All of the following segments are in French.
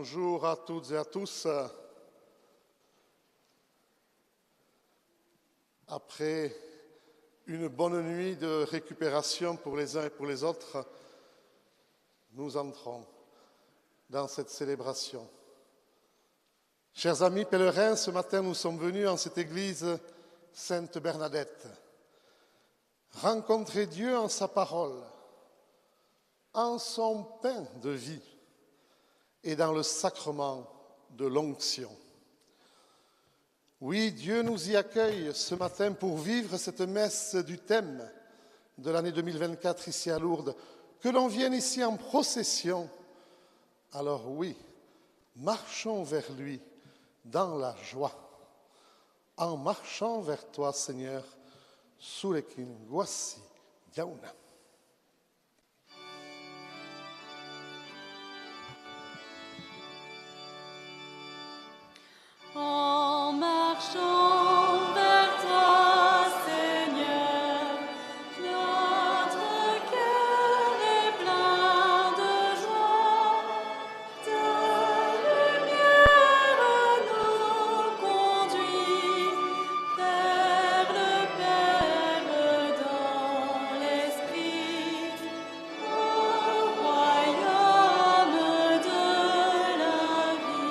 Bonjour à toutes et à tous. Après une bonne nuit de récupération pour les uns et pour les autres, nous entrons dans cette célébration. Chers amis pèlerins, ce matin nous sommes venus en cette église Sainte Bernadette rencontrer Dieu en sa parole, en son pain de vie et dans le sacrement de l'onction. Oui, Dieu nous y accueille ce matin pour vivre cette messe du thème de l'année 2024 ici à Lourdes. Que l'on vienne ici en procession, alors oui, marchons vers lui dans la joie, en marchant vers toi, Seigneur, surekin guassi yauna. En marchant vers toi, Seigneur, notre cœur est plein de joie. Ta lumière nous conduit vers le Père dans l'Esprit, au royaume de la vie.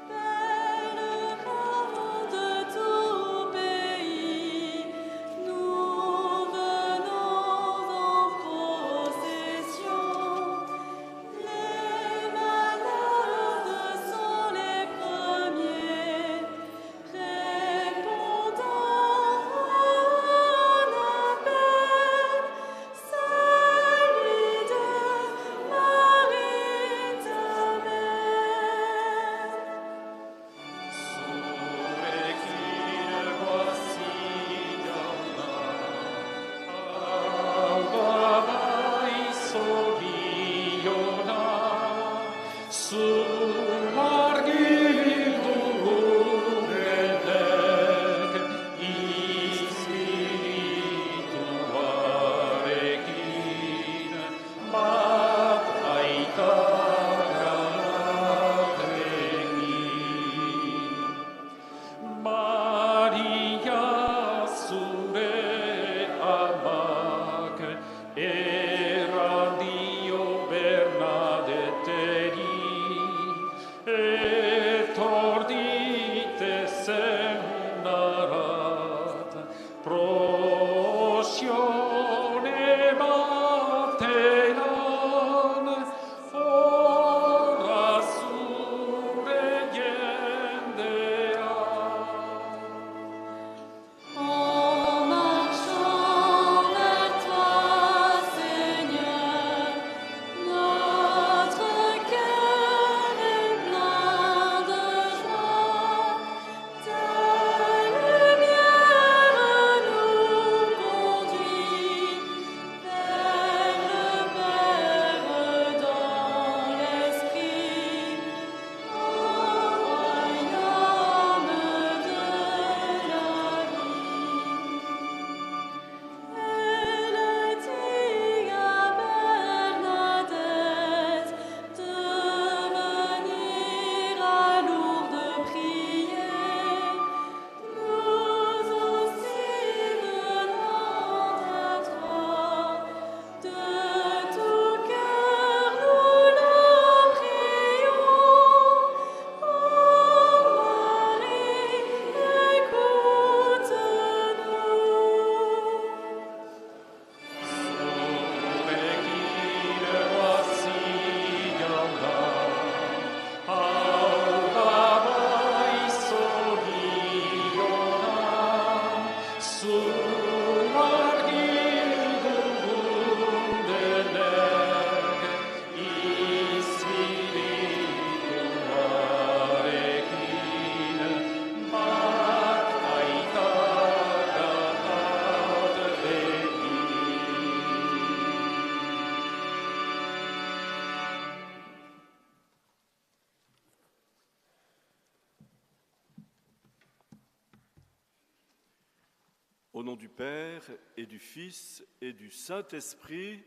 Pèlerins de tout pays, nous venons en procession. Les malades sont les premiers, répondant à un appel, celui de Marie ta mère. Maria sure amac era Dio Bernadetteri et ordite seminarat prosione matelan ora surregendea. En marchant vers toi, Seigneur, notre cœur est plein de joie. Ta lumière nous conduit vers le Père dans l'Esprit, au royaume de la vie. Elle dit à Bernadette de venir à Lourdes prier. Nous aussi venons à toi, de tout cœur nous le prions. Ô Marie, écoute-nous. Au nom du Père et du Fils et du Saint-Esprit,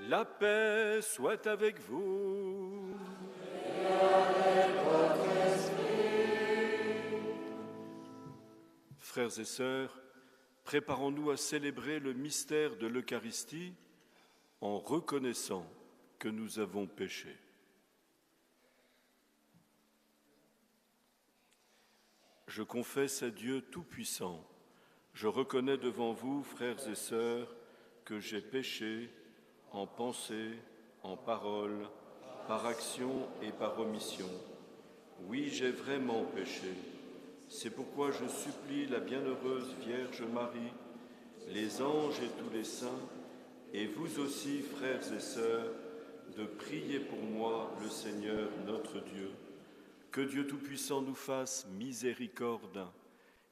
La paix soit avec vous. Frères et sœurs, préparons-nous à célébrer le mystère de l'Eucharistie en reconnaissant que nous avons péché. Je confesse à Dieu Tout-Puissant, je reconnais devant vous, frères et sœurs, que j'ai péché en pensée, en parole, par action et par omission. Oui, j'ai vraiment péché. C'est pourquoi je supplie la bienheureuse Vierge Marie, les anges et tous les saints, et vous aussi, frères et sœurs, de prier pour moi le Seigneur notre Dieu. Que Dieu Tout-Puissant nous fasse miséricorde,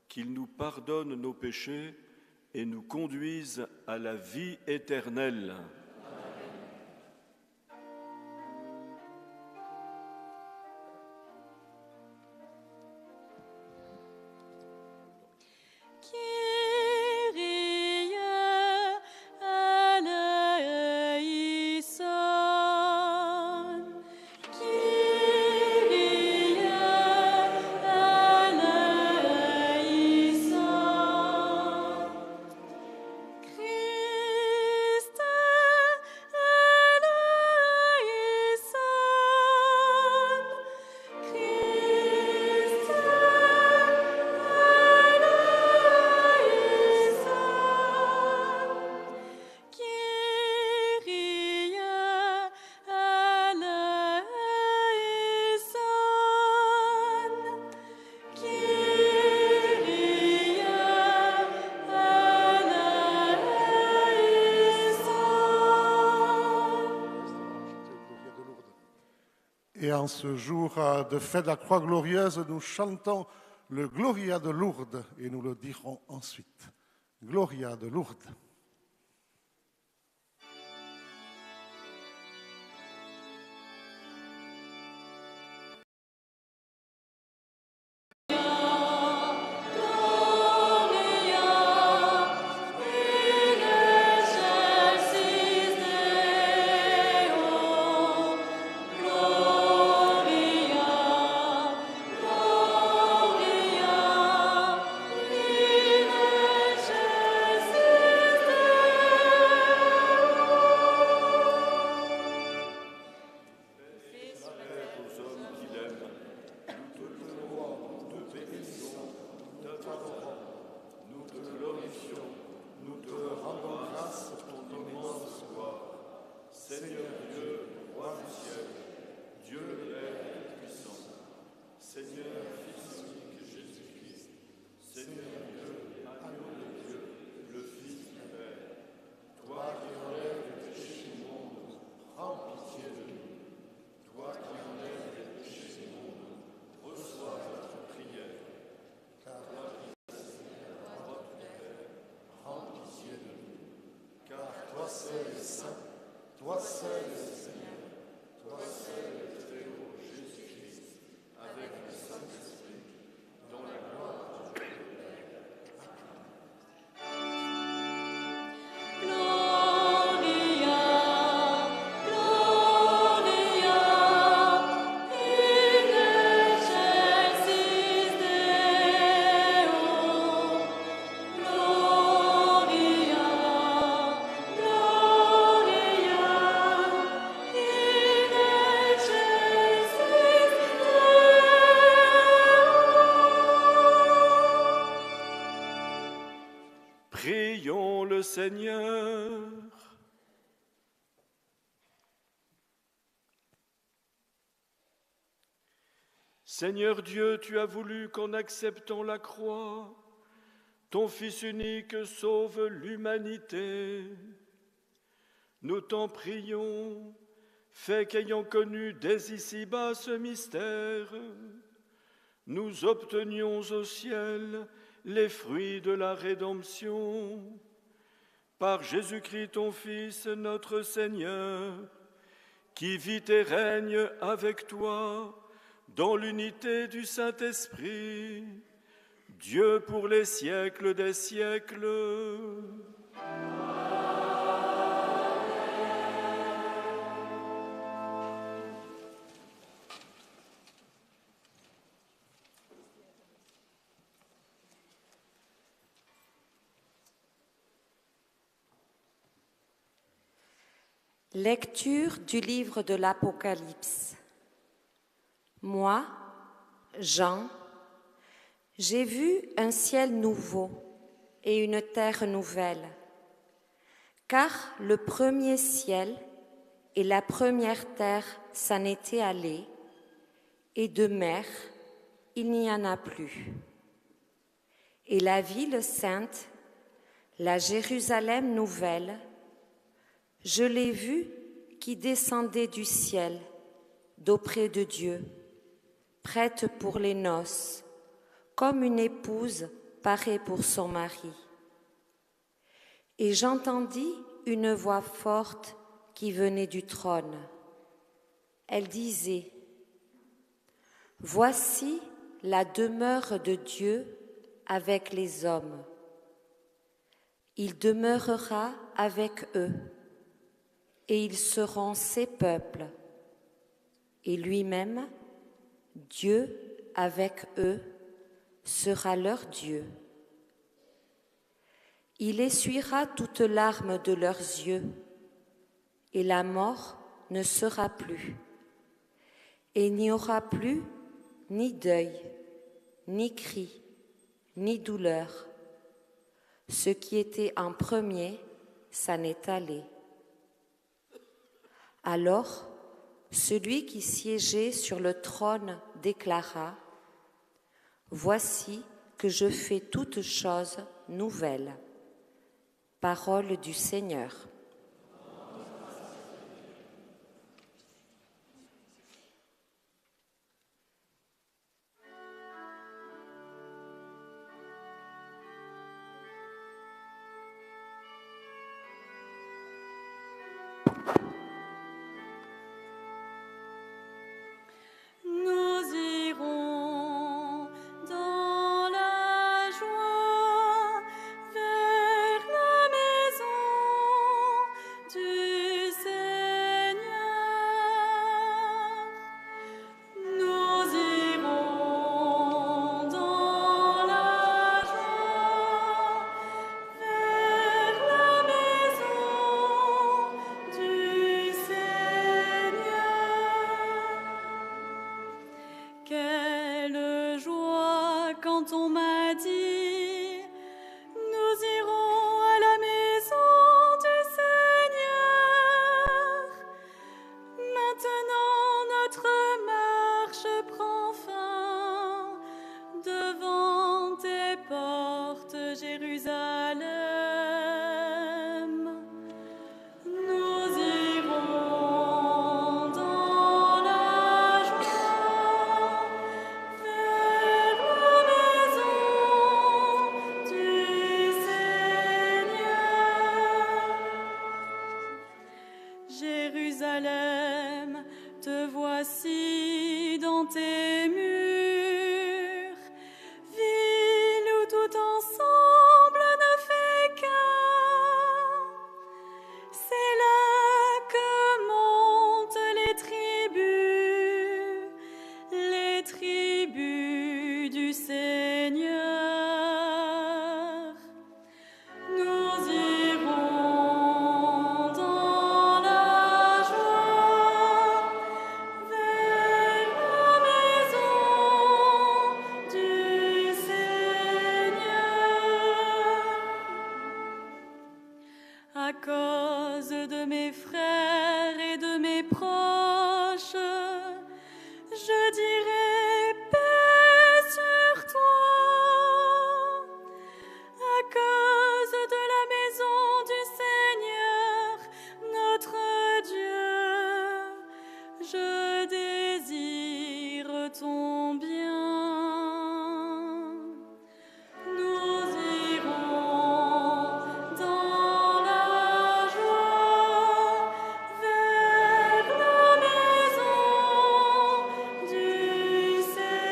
qu'il nous pardonne nos péchés et nous conduise à la vie éternelle. Et en ce jour de fête de la Croix glorieuse, nous chantons le Gloria de Lourdes et nous le dirons ensuite. Gloria de Lourdes. Prions le Seigneur. Seigneur Dieu, tu as voulu qu'en acceptant la croix, ton Fils unique sauve l'humanité. Nous t'en prions, fais qu'ayant connu dès ici-bas ce mystère, nous obtenions au ciel les fruits de la rédemption. Par Jésus-Christ, ton Fils, notre Seigneur, qui vit et règne avec toi dans l'unité du Saint-Esprit, Dieu pour les siècles des siècles. Amen. Lecture du livre de l'Apocalypse. Moi, Jean, j'ai vu un ciel nouveau et une terre nouvelle, car le premier ciel et la première terre s'en étaient allés, et de mer, il n'y en a plus. Et la ville sainte, la Jérusalem nouvelle, je l'ai vue qui descendait du ciel, d'auprès de Dieu, prête pour les noces, comme une épouse parée pour son mari. Et j'entendis une voix forte qui venait du trône. Elle disait: Voici la demeure de Dieu avec les hommes. Il demeurera avec eux, et ils seront ses peuples. Et lui-même, Dieu avec eux, sera leur Dieu. Il essuiera toute larme de leurs yeux, et la mort ne sera plus. Et il n'y aura plus ni deuil, ni cri, ni douleur. Ce qui était en premier s'en est allé. Alors, celui qui siégeait sur le trône déclara: Voici que je fais toutes choses nouvelles. Parole du Seigneur. Nous irons dans la joie vers la maison du Seigneur. Nous irons dans la joie vers la maison du Seigneur. Quelle joie quand on m'a dit: Nous irons à la maison du Seigneur. Maintenant notre marche prend fin devant tes portes, Jérusalem. Nous irons dans la joie vers la maison du Seigneur. Jérusalem, te voici dans tes murs, ville où tout ensemble ne fait qu'un. C'est là que montent les tribus du Seigneur. Nous irons dans la joie vers la maison du Seigneur. À cause de mes frères et de mes proches, je dirai paix sur toi. À cause de la maison du Seigneur, notre Dieu, je désire ton bien. Nous irons dans la joie vers la maison du Seigneur.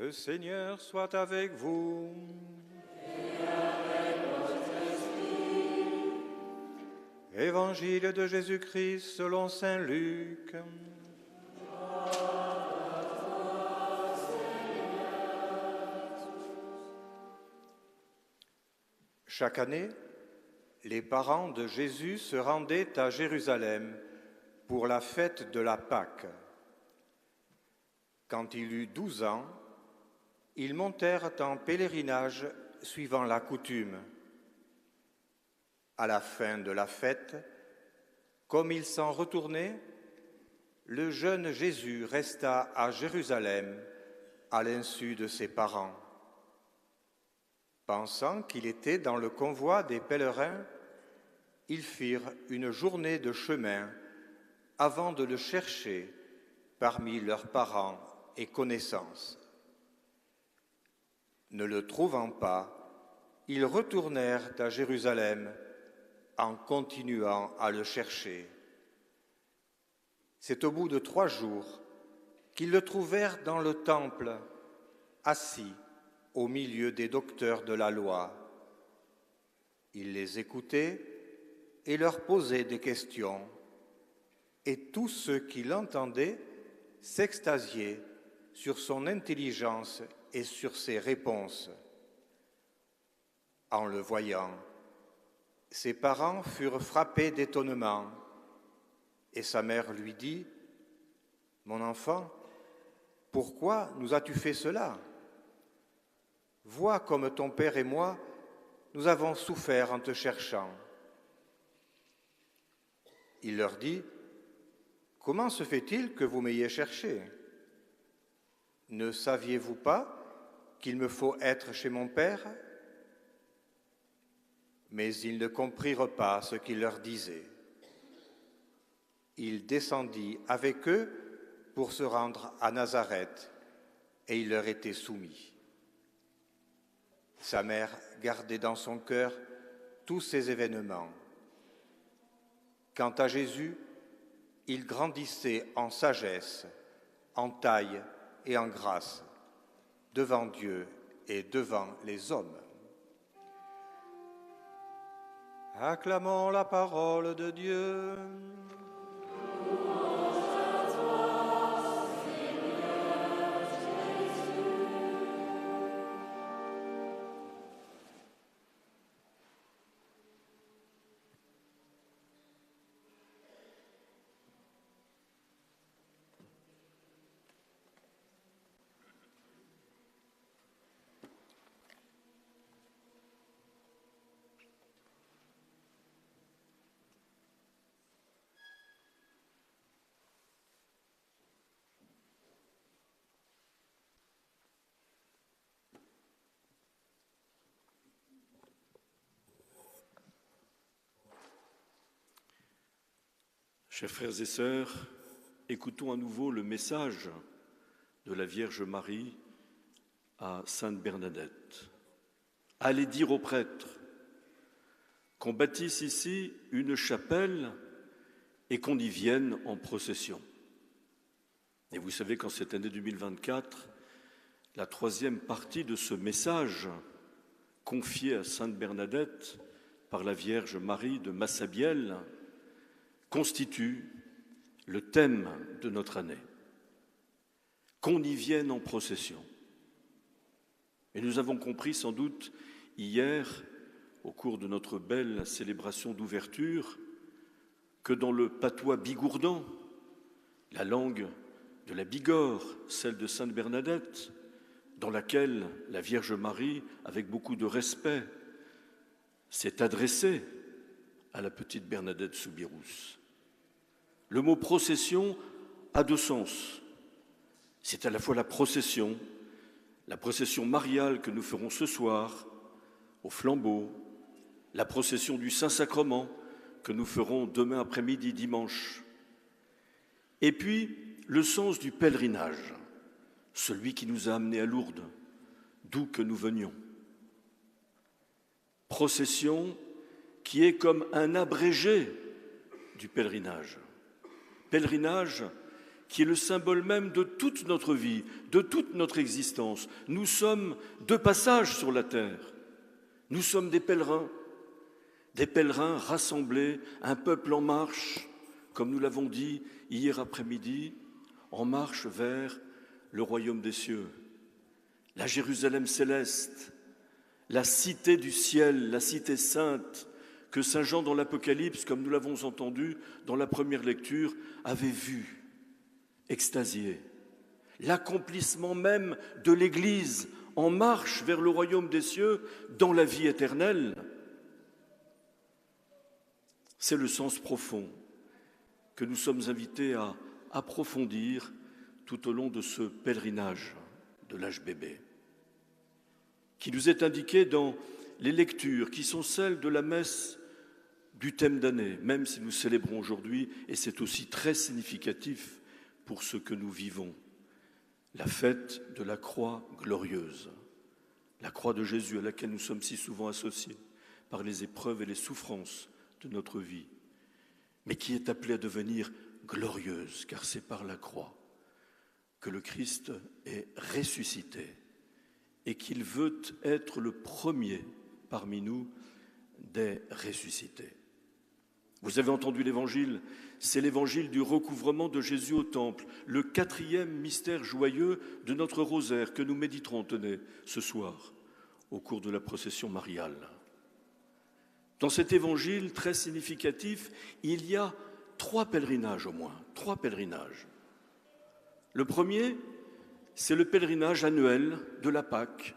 Le Seigneur soit avec vous. Et avec votre esprit. Évangile de Jésus-Christ selon saint Luc. Chaque année, les parents de Jésus se rendaient à Jérusalem pour la fête de la Pâque. Quand il eut 12 ans, ils montèrent en pèlerinage suivant la coutume. À la fin de la fête, comme ils s'en retournaient, le jeune Jésus resta à Jérusalem à l'insu de ses parents. Pensant qu'il était dans le convoi des pèlerins, ils firent une journée de chemin avant de le chercher parmi leurs parents et connaissances. Ne le trouvant pas, ils retournèrent à Jérusalem en continuant à le chercher. C'est au bout de 3 jours qu'ils le trouvèrent dans le temple, assis au milieu des docteurs de la loi. Il les écoutait et leur posait des questions, et tous ceux qui l'entendaient s'extasiaient sur son intelligence et sur ses réponses. En le voyant, ses parents furent frappés d'étonnement, et sa mère lui dit : « Mon enfant, pourquoi nous as-tu fait cela ? Vois comme ton père et moi, nous avons souffert en te cherchant. » Il leur dit : « Comment se fait-il que vous m'ayez cherché ? Ne saviez-vous pas qu'il me faut être chez mon père ? » Mais ils ne comprirent pas ce qu'il leur disait. Il descendit avec eux pour se rendre à Nazareth, et il leur était soumis. Sa mère gardait dans son cœur tous ces événements. Quant à Jésus, il grandissait en sagesse, en taille et en grâce, devant Dieu et devant les hommes. Acclamons la parole de Dieu. Chers frères et sœurs, écoutons à nouveau le message de la Vierge Marie à Sainte Bernadette. Allez dire aux prêtres qu'on bâtisse ici une chapelle et qu'on y vienne en procession. Et vous savez qu'en cette année 2024, la 3e partie de ce message confié à Sainte Bernadette par la Vierge Marie de Massabielle constitue le thème de notre année. Qu'on y vienne en procession. Et nous avons compris sans doute hier, au cours de notre belle célébration d'ouverture, que dans le patois bigourdan, la langue de la Bigorre, celle de Sainte Bernadette, dans laquelle la Vierge Marie, avec beaucoup de respect, s'est adressée à la petite Bernadette Soubirous. Le mot procession a 2 sens. C'est à la fois la procession mariale que nous ferons ce soir au flambeau, la procession du Saint-Sacrement que nous ferons demain après-midi, dimanche, et puis le sens du pèlerinage, celui qui nous a amenés à Lourdes, d'où que nous venions. Procession qui est comme un abrégé du pèlerinage. Pèlerinage qui est le symbole même de toute notre vie, de toute notre existence. Nous sommes de passage sur la terre. Nous sommes des pèlerins rassemblés, un peuple en marche, comme nous l'avons dit hier après-midi, en marche vers le royaume des cieux, la Jérusalem céleste, la cité du ciel, la cité sainte, que Saint Jean dans l'Apocalypse, comme nous l'avons entendu dans la première lecture, avait vu, extasié. L'accomplissement même de l'Église en marche vers le royaume des cieux dans la vie éternelle. C'est le sens profond que nous sommes invités à approfondir tout au long de ce pèlerinage de l'HBB, qui nous est indiqué dans les lectures qui sont celles de la messe du thème d'année, même si nous célébrons aujourd'hui, et c'est aussi très significatif pour ce que nous vivons, la fête de la croix glorieuse, la croix de Jésus à laquelle nous sommes si souvent associés par les épreuves et les souffrances de notre vie, mais qui est appelée à devenir glorieuse, car c'est par la croix que le Christ est ressuscité et qu'il veut être le premier parmi nous des ressuscités. Vous avez entendu l'Évangile, c'est l'Évangile du recouvrement de Jésus au Temple, le 4e mystère joyeux de notre rosaire que nous méditerons, tenez, ce soir, au cours de la procession mariale. Dans cet Évangile très significatif, il y a 3 pèlerinages au moins, 3 pèlerinages. Le premier, c'est le pèlerinage annuel de la Pâque.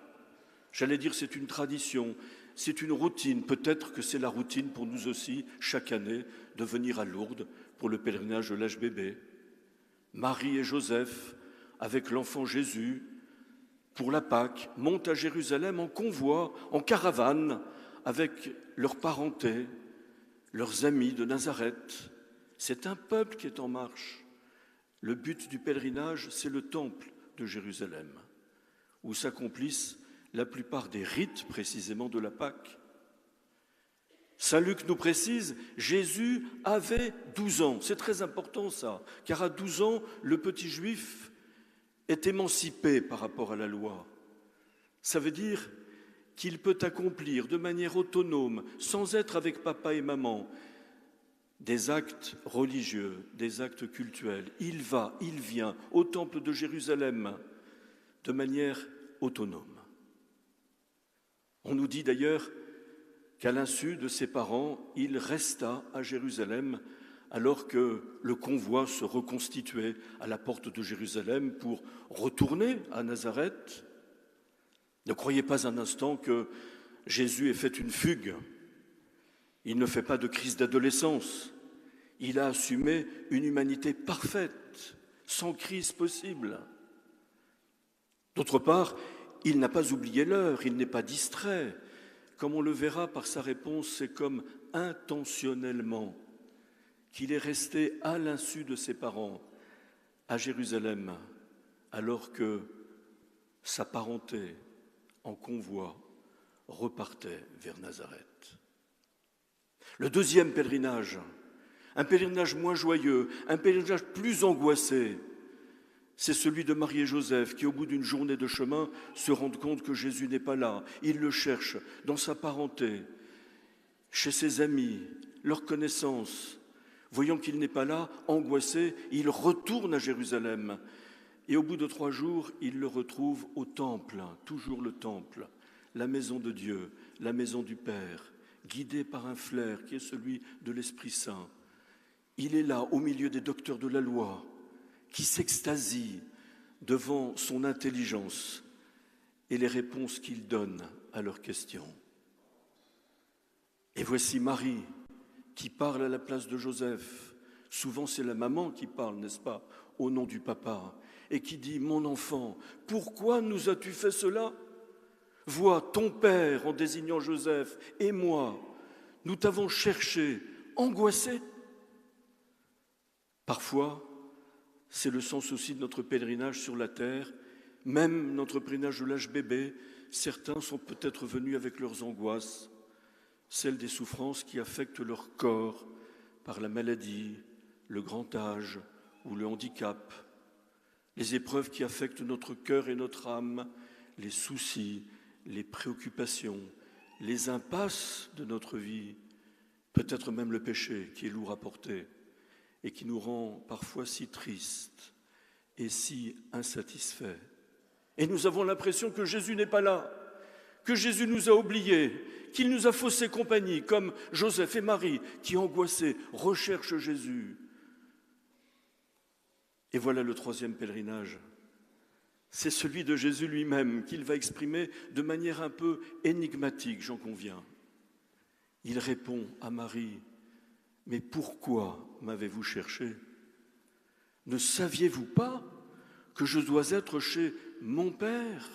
J'allais dire c'est une tradition, c'est une routine. Peut-être que c'est la routine pour nous aussi, chaque année, de venir à Lourdes pour le pèlerinage de l'HBB. Marie et Joseph, avec l'enfant Jésus, pour la Pâque, montent à Jérusalem en convoi, en caravane, avec leur parenté, leurs amis de Nazareth. C'est un peuple qui est en marche. Le but du pèlerinage, c'est le temple de Jérusalem, où s'accomplissent la plupart des rites précisément de la Pâque. Saint Luc nous précise, Jésus avait 12 ans. C'est très important ça, car à 12 ans, le petit juif est émancipé par rapport à la loi. Ça veut dire qu'il peut accomplir de manière autonome, sans être avec papa et maman, des actes religieux, des actes cultuels. Il va, il vient au temple de Jérusalem de manière autonome. On nous dit d'ailleurs qu'à l'insu de ses parents, il resta à Jérusalem alors que le convoi se reconstituait à la porte de Jérusalem pour retourner à Nazareth. Ne croyez pas un instant que Jésus ait fait une fugue. Il ne fait pas de crise d'adolescence. Il a assumé une humanité parfaite, sans crise possible. D'autre part, il n'a pas oublié l'heure, il n'est pas distrait. Comme on le verra par sa réponse, c'est comme intentionnellement qu'il est resté à l'insu de ses parents à Jérusalem, alors que sa parenté en convoi repartait vers Nazareth. Le deuxième pèlerinage, un pèlerinage moins joyeux, un pèlerinage plus angoissé, c'est celui de Marie et Joseph qui, au bout d'une journée de chemin, se rendent compte que Jésus n'est pas là. Ils le cherchent dans sa parenté, chez ses amis, leurs connaissances. Voyant qu'il n'est pas là, angoissés, ils retournent à Jérusalem. Et au bout de 3 jours, ils le retrouvent au temple, toujours le temple, la maison de Dieu, la maison du Père, guidé par un flair qui est celui de l'Esprit Saint. Il est là, au milieu des docteurs de la loi, qui s'extasient devant son intelligence et les réponses qu'il donne à leurs questions. Et voici Marie qui parle à la place de Joseph. Souvent c'est la maman qui parle, n'est-ce pas, au nom du papa, et qui dit « Mon enfant, pourquoi nous as-tu fait cela ? Vois, ton père, en désignant Joseph, et moi, nous t'avons cherché, angoissés. » Parfois, c'est le sens aussi de notre pèlerinage sur la terre, même notre pèlerinage de l'HBB. Certains sont peut-être venus avec leurs angoisses, celles des souffrances qui affectent leur corps par la maladie, le grand âge ou le handicap, les épreuves qui affectent notre cœur et notre âme, les soucis, les préoccupations, les impasses de notre vie, peut-être même le péché qui est lourd à porter et qui nous rend parfois si tristes et si insatisfaits. Et nous avons l'impression que Jésus n'est pas là, que Jésus nous a oubliés, qu'il nous a faussé compagnie, comme Joseph et Marie qui, angoissés, recherchent Jésus. Et voilà le troisième pèlerinage. C'est celui de Jésus lui-même qu'il va exprimer de manière un peu énigmatique, j'en conviens. Il répond à Marie, « Mais pourquoi m'avez-vous cherché? Ne saviez-vous pas que je dois être chez mon Père ?»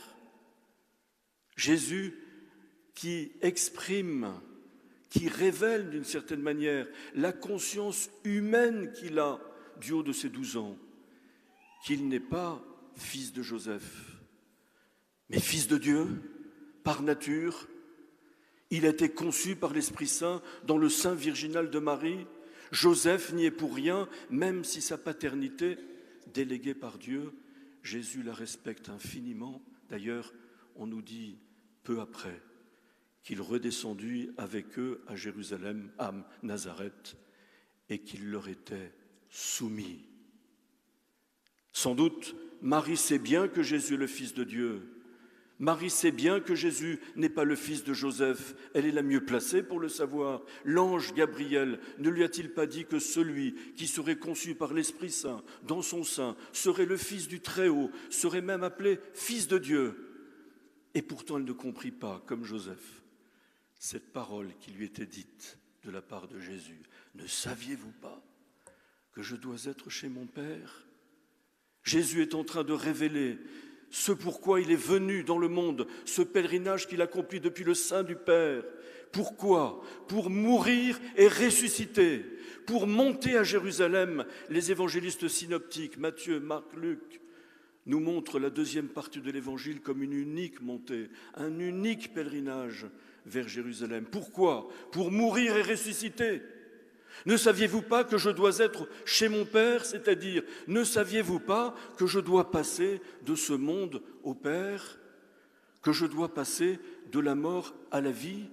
Jésus qui exprime, qui révèle d'une certaine manière la conscience humaine qu'il a du haut de ses 12 ans, qu'il n'est pas fils de Joseph, mais fils de Dieu, par nature. Il a été conçu par l'Esprit Saint dans le sein virginal de Marie. Joseph n'y est pour rien, même si sa paternité, déléguée par Dieu, Jésus la respecte infiniment. D'ailleurs, on nous dit peu après qu'il redescendit avec eux à Jérusalem, à Nazareth, et qu'il leur était soumis. Sans doute, Marie sait bien que Jésus est le Fils de Dieu. Marie sait bien que Jésus n'est pas le fils de Joseph. Elle est la mieux placée pour le savoir. L'ange Gabriel ne lui a-t-il pas dit que celui qui serait conçu par l'Esprit Saint dans son sein serait le Fils du Très-Haut, serait même appelé Fils de Dieu? Et pourtant elle ne comprit pas, comme Joseph, cette parole qui lui était dite de la part de Jésus. Ne saviez-vous pas que je dois être chez mon Père? Jésus est en train de révéler ce pourquoi il est venu dans le monde, ce pèlerinage qu'il accomplit depuis le sein du Père. Pourquoi? Pour mourir et ressusciter, pour monter à Jérusalem. Les évangélistes synoptiques, Matthieu, Marc, Luc, nous montrent la deuxième partie de l'évangile comme une unique montée, un unique pèlerinage vers Jérusalem. Pourquoi? Pour mourir et ressusciter. Ne saviez-vous pas que je dois être chez mon Père? C'est-à-dire, ne saviez-vous pas que je dois passer de ce monde au Père? Que je dois passer de la mort à la vie?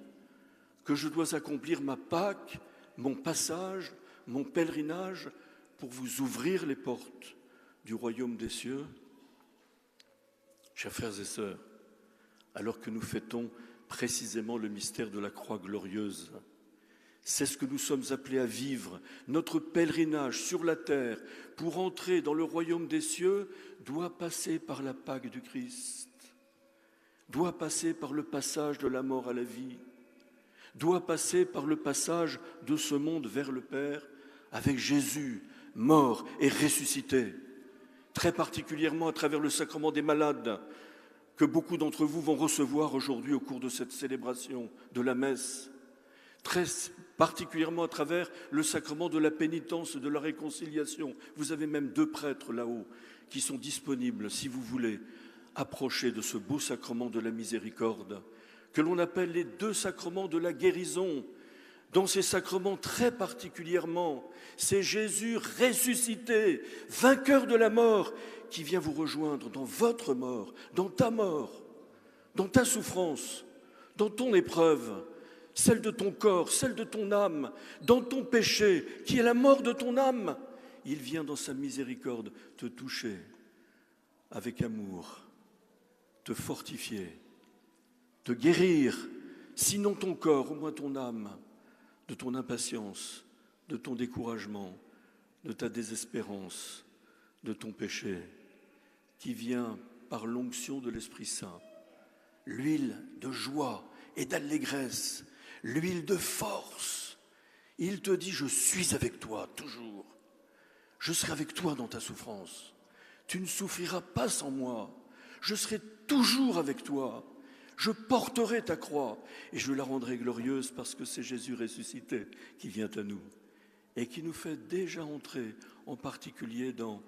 Que je dois accomplir ma Pâque, mon passage, mon pèlerinage pour vous ouvrir les portes du royaume des cieux? Chers frères et sœurs, alors que nous fêtons précisément le mystère de la croix glorieuse, c'est ce que nous sommes appelés à vivre. Notre pèlerinage sur la terre pour entrer dans le royaume des cieux doit passer par la Pâque du Christ, doit passer par le passage de la mort à la vie, doit passer par le passage de ce monde vers le Père avec Jésus, mort et ressuscité, très particulièrement à travers le sacrement des malades que beaucoup d'entre vous vont recevoir aujourd'hui au cours de cette célébration de la messe, très particulièrement à travers le sacrement de la pénitence et de la réconciliation. Vous avez même 2 prêtres là-haut qui sont disponibles, si vous voulez, approcher de ce beau sacrement de la miséricorde, que l'on appelle les 2 sacrements de la guérison. Dans ces sacrements très particulièrement, c'est Jésus ressuscité, vainqueur de la mort, qui vient vous rejoindre dans votre mort, dans ta souffrance, dans ton épreuve, celle de ton corps, celle de ton âme, dans ton péché, qui est la mort de ton âme. Il vient dans sa miséricorde te toucher avec amour, te fortifier, te guérir, sinon ton corps, au moins ton âme, de ton impatience, de ton découragement, de ta désespérance, de ton péché, qui vient par l'onction de l'Esprit Saint, l'huile de joie et d'allégresse, l'huile de force. Il te dit, je suis avec toi toujours. Je serai avec toi dans ta souffrance. Tu ne souffriras pas sans moi. Je serai toujours avec toi. Je porterai ta croix et je la rendrai glorieuse parce que c'est Jésus ressuscité qui vient à nous et qui nous fait déjà entrer en particulier dans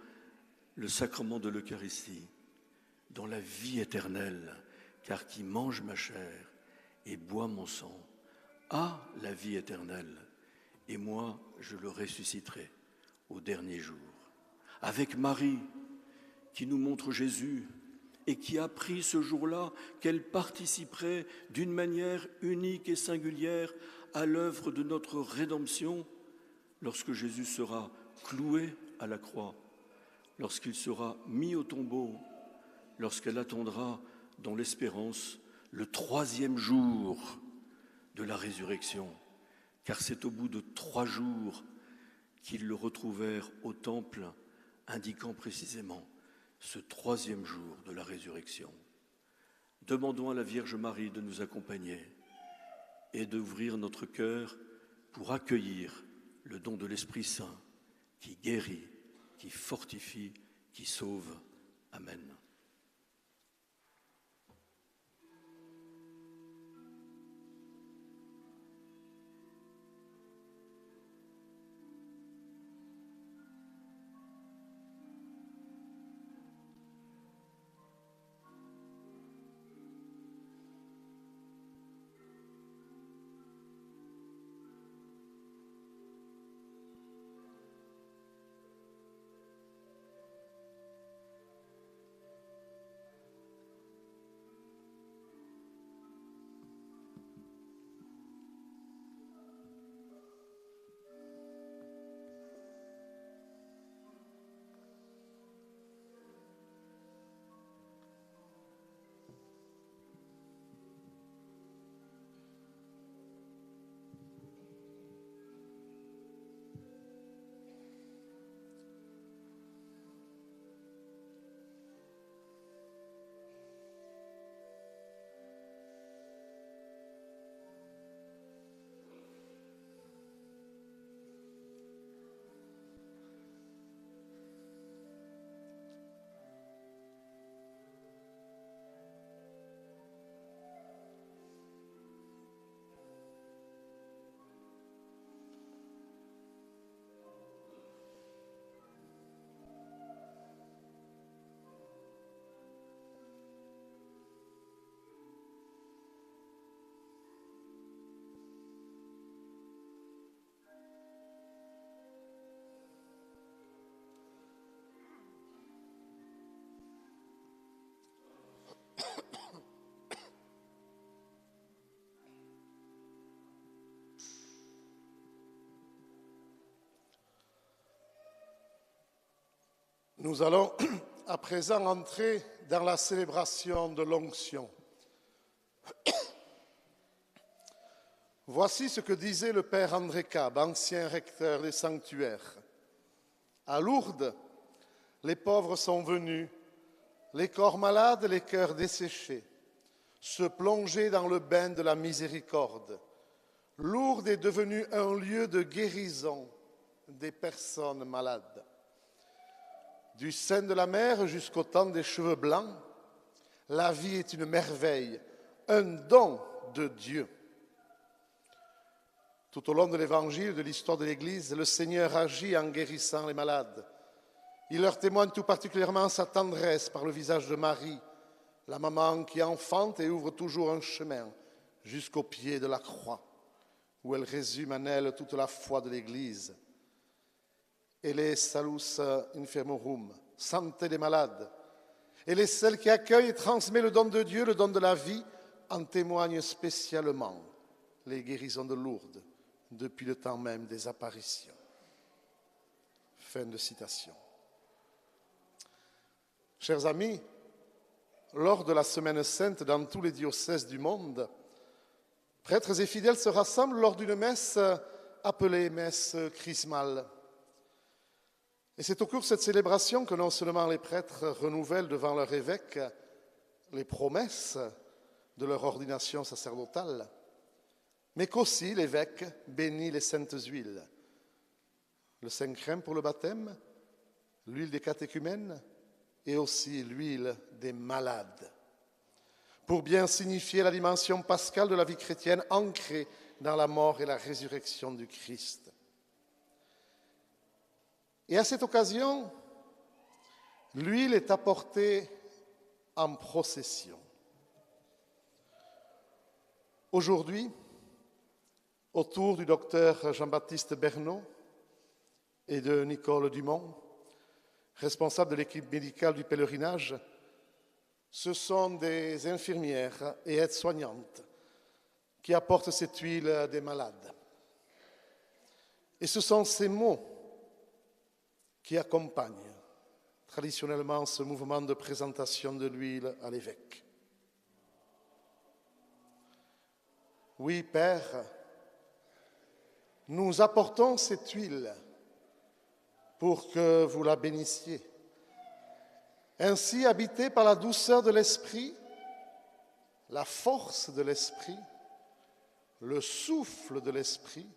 le sacrement de l'Eucharistie, dans la vie éternelle, car qui mange ma chair et boit mon sang a la vie éternelle, et moi je le ressusciterai au dernier jour. avec Marie, qui nous montre Jésus et qui a pris ce jour-là qu'elle participerait d'une manière unique et singulière à l'œuvre de notre rédemption lorsque Jésus sera cloué à la croix, lorsqu'il sera mis au tombeau, lorsqu'elle attendra dans l'espérance le 3e jour de la résurrection, car c'est au bout de 3 jours qu'ils le retrouvèrent au temple, indiquant précisément ce 3e jour de la résurrection. Demandons à la Vierge Marie de nous accompagner et d'ouvrir notre cœur pour accueillir le don de l'Esprit Saint qui guérit, qui fortifie, qui sauve. Amen. Nous allons à présent entrer dans la célébration de l'onction. Voici ce que disait le père André Cab, ancien recteur des sanctuaires. À Lourdes, les pauvres sont venus, les corps malades, les cœurs desséchés, se plonger dans le bain de la miséricorde. Lourdes est devenue un lieu de guérison des personnes malades. Du sein de la mer jusqu'au temps des cheveux blancs, la vie est une merveille, un don de Dieu. Tout au long de l'Évangile, de l'histoire de l'Église, le Seigneur agit en guérissant les malades. Il leur témoigne tout particulièrement sa tendresse par le visage de Marie, la maman qui enfante et ouvre toujours un chemin jusqu'au pied de la croix, où elle résume en elle toute la foi de l'Église. Elle est salus infirmorum, santé des malades. Elle est celle qui accueille et transmet le don de Dieu, le don de la vie, en témoignent spécialement les guérisons de Lourdes depuis le temps même des apparitions. Fin de citation. Chers amis, lors de la Semaine Sainte dans tous les diocèses du monde, prêtres et fidèles se rassemblent lors d'une messe appelée messe chrismale. Et c'est au cours de cette célébration que non seulement les prêtres renouvellent devant leur évêque les promesses de leur ordination sacerdotale, mais qu'aussi l'évêque bénit les saintes huiles, le saint crème pour le baptême, l'huile des catéchumènes et aussi l'huile des malades, pour bien signifier la dimension pascale de la vie chrétienne ancrée dans la mort et la résurrection du Christ. Et à cette occasion, l'huile est apportée en procession. Aujourd'hui, autour du docteur Jean-Baptiste Bernot et de Nicole Dumont, responsables de l'équipe médicale du pèlerinage, ce sont des infirmières et aides-soignantes qui apportent cette huile à des malades. Et ce sont ces mots qui accompagnent traditionnellement ce mouvement de présentation de l'huile à l'évêque. Oui, Père, nous apportons cette huile pour que vous la bénissiez. Ainsi, habité par la douceur de l'Esprit, la force de l'Esprit, le souffle de l'Esprit,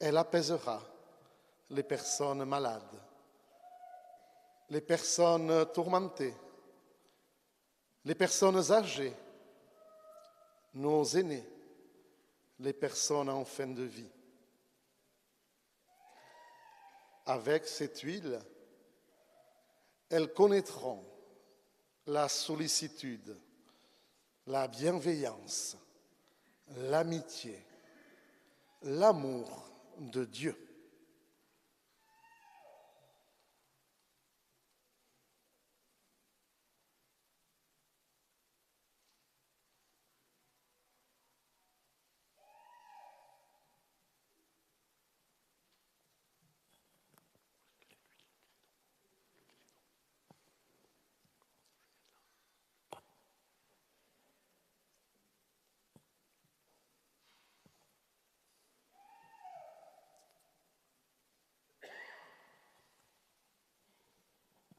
elle apaisera les personnes malades, les personnes tourmentées, les personnes âgées, nos aînés, les personnes en fin de vie. Avec cette huile, elles connaîtront la sollicitude, la bienveillance, l'amitié, l'amour de Dieu.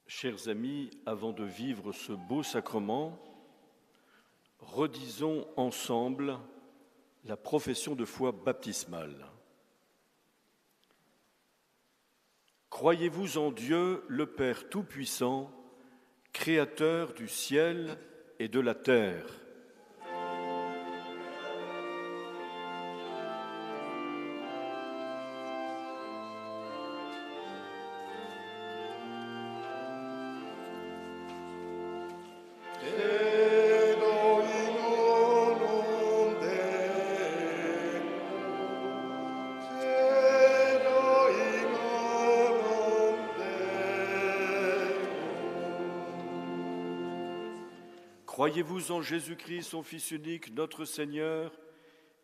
Chers amis, avant de vivre ce beau sacrement, redisons ensemble la profession de foi baptismale. Croyez-vous en Dieu, le Père Tout-Puissant, Créateur du ciel et de la terre ? Croyez-vous en Jésus-Christ, son Fils unique, notre Seigneur,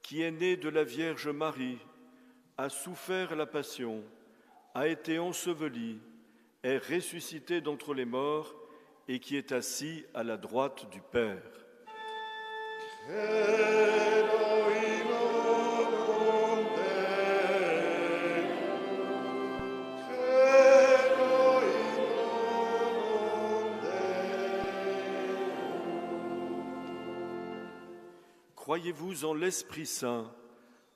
qui est né de la Vierge Marie, a souffert la passion, a été enseveli, est ressuscité d'entre les morts et qui est assis à la droite du Père. Croyez-vous en l'Esprit Saint,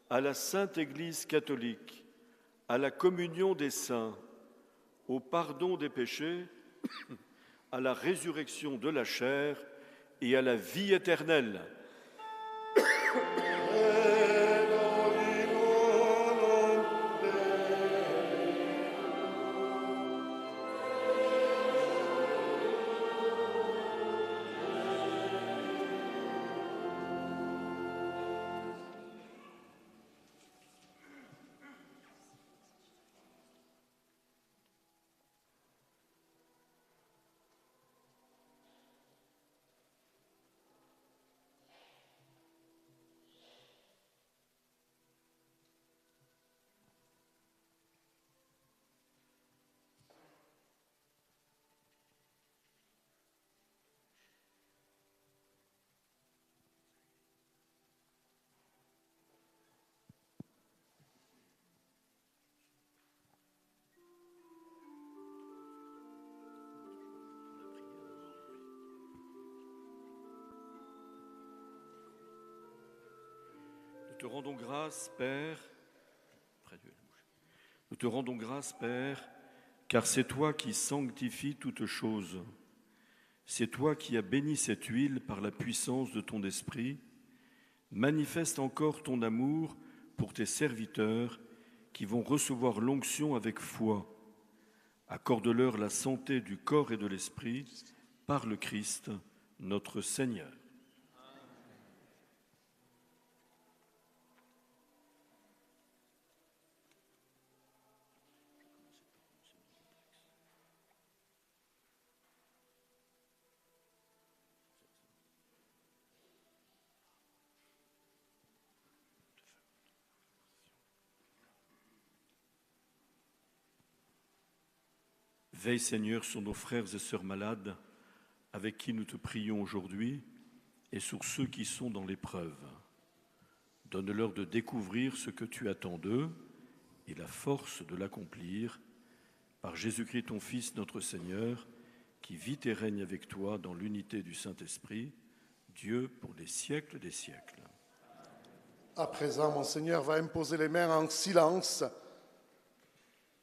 à la Sainte Église catholique, à la communion des saints, au pardon des péchés, à la résurrection de la chair et à la vie éternelle. Nous te rendons grâce, Père, nous te rendons grâce, Père, car c'est toi qui sanctifies toutes choses. C'est toi qui as béni cette huile par la puissance de ton esprit. Manifeste encore ton amour pour tes serviteurs qui vont recevoir l'onction avec foi. Accorde-leur la santé du corps et de l'esprit par le Christ, notre Seigneur. Veille, Seigneur, sur nos frères et sœurs malades, avec qui nous te prions aujourd'hui, et sur ceux qui sont dans l'épreuve. Donne-leur de découvrir ce que tu attends d'eux et la force de l'accomplir, par Jésus-Christ, ton Fils, notre Seigneur, qui vit et règne avec toi dans l'unité du Saint-Esprit, Dieu pour les siècles des siècles. À présent, Monseigneur va imposer les mains en silence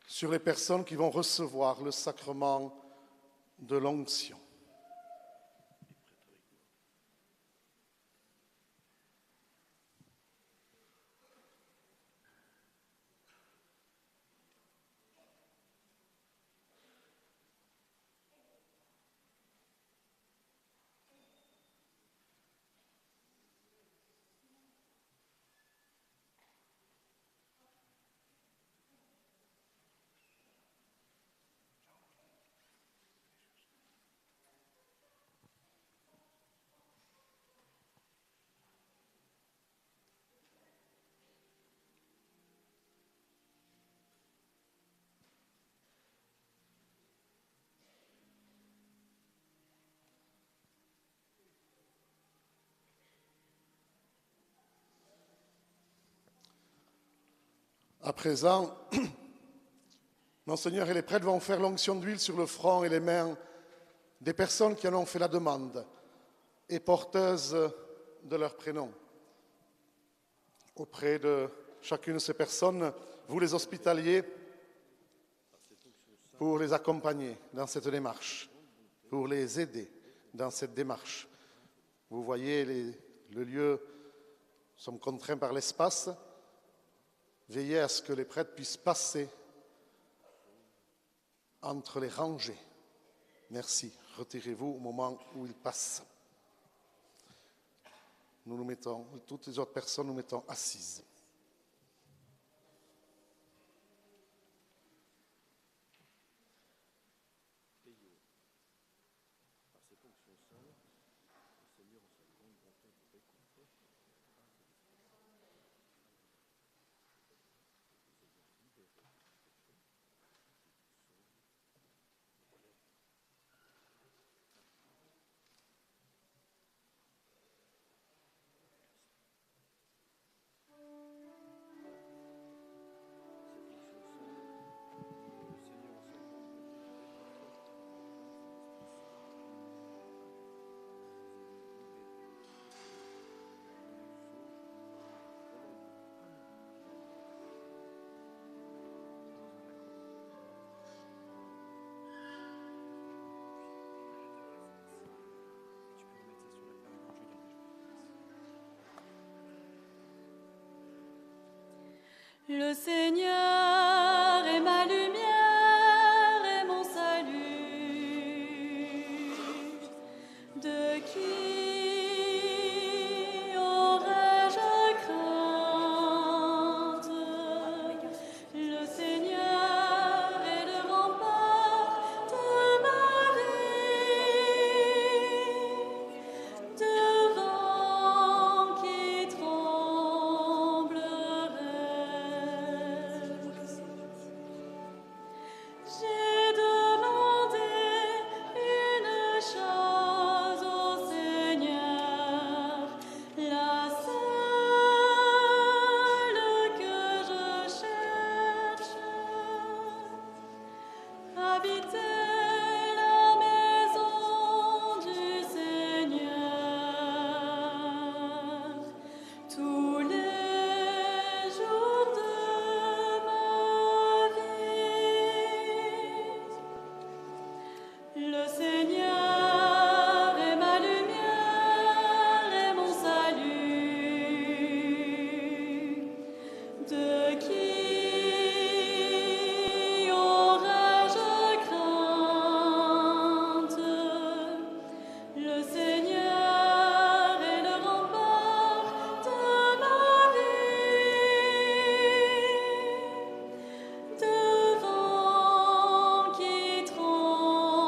sur les personnes qui vont recevoir le sacrement de l'onction. À présent, Monseigneur et les prêtres vont faire l'onction d'huile sur le front et les mains des personnes qui en ont fait la demande et porteuses de leur prénom. Auprès de chacune de ces personnes, vous les hospitaliers, pour les accompagner dans cette démarche, pour les aider dans cette démarche. Vous voyez le lieu, nous sommes contraints par l'espace. Veillez à ce que les prêtres puissent passer entre les rangées. Merci. Retirez-vous au moment où ils passent. Nous mettons, toutes les autres personnes, nous mettons assises. Le Seigneur est ma lumière et mon salut. De qui aurais-je crainte? Le Seigneur est le rempart de ma vie. Devant qui tremblerait? J'ai demandé une chose au Seigneur, la seule que je cherche, habiter la maison du Seigneur tous les jours de ma vie. Le Seigneur est ma lumière et mon salut. De qui aurais-je crainte? Le Seigneur est le rempart de ma vie. Devant qui tremblerait?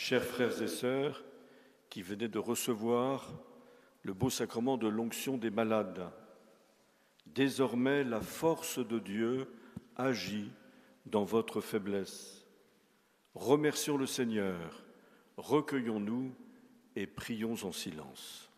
Chers frères et sœurs qui venez de recevoir le beau sacrement de l'onction des malades, désormais la force de Dieu agit dans votre faiblesse. Remercions le Seigneur, recueillons-nous et prions en silence.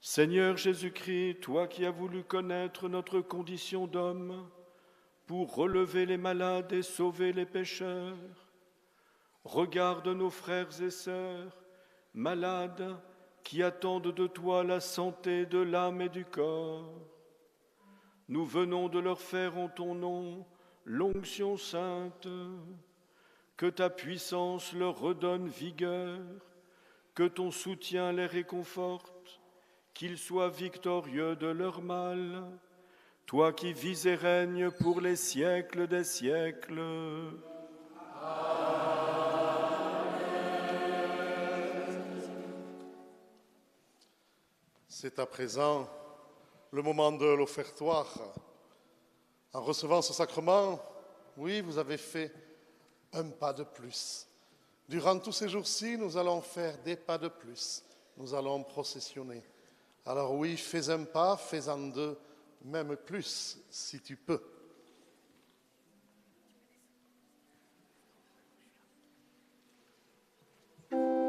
Seigneur Jésus-Christ, toi qui as voulu connaître notre condition d'homme pour relever les malades et sauver les pécheurs, regarde nos frères et sœurs, malades, qui attendent de toi la santé de l'âme et du corps. Nous venons de leur faire en ton nom l'onction sainte. Que ta puissance leur redonne vigueur, que ton soutien les réconforte, qu'ils soient victorieux de leur mal, toi qui vis et règnes pour les siècles des siècles. C'est à présent le moment de l'offertoire. En recevant ce sacrement, oui, vous avez fait un pas de plus. Durant tous ces jours-ci, nous allons faire des pas de plus. Nous allons processionner. Alors oui, fais un pas, fais-en deux, même plus, si tu peux. Amen.